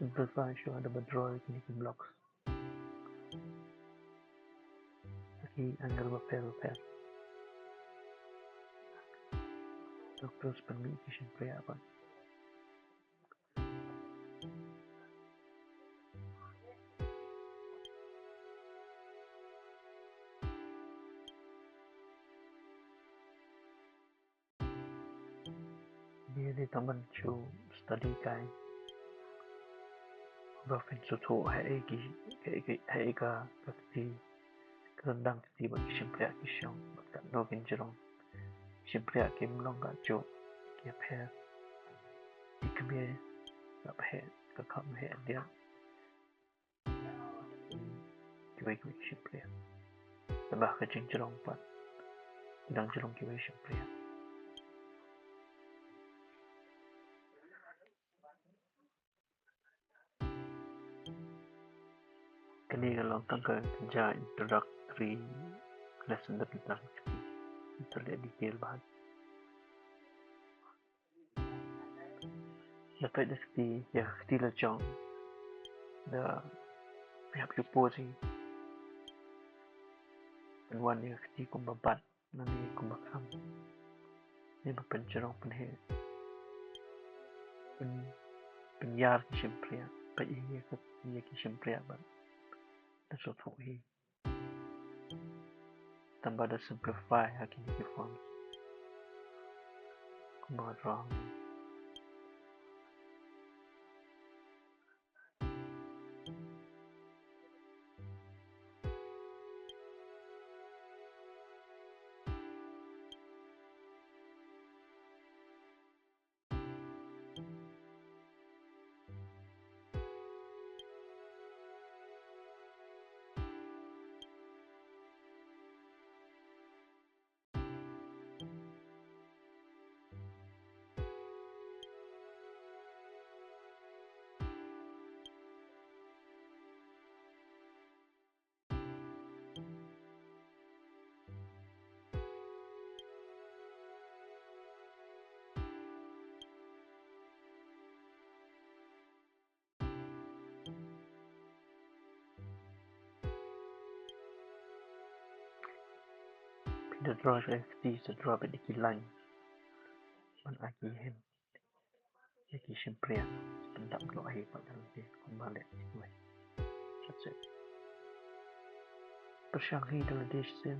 Simplify show ada berdraw kini blocks. Lagi angle berpair. Terus permutation play apa? Dia di taman show study guide. Buffin suatu hai ka kakti kerendang kakti bagi simple akisyon kat login jerong simple akim long ka jo kia pair ikbe ka pair ka kam hai dia kibai simple tambah ka jing jerong pat idang jerong kibai simple kini kalau tangka kerja introductory lesson tentang terlihat detail banget. Dapat dari ya stila jong da pihak yuposi penwan ya keti kumbabat nani kumbakam ni berpencerong penhe penyar kisimpria pa iya kisimpria ban da sotuhi tambah da simplify hakini ki forms kumbadrang the draw FT the draw di kilang man aki hem ya kisimpria pendak lo ahi pada lebih kembali gue that's it persyanghi dalam desa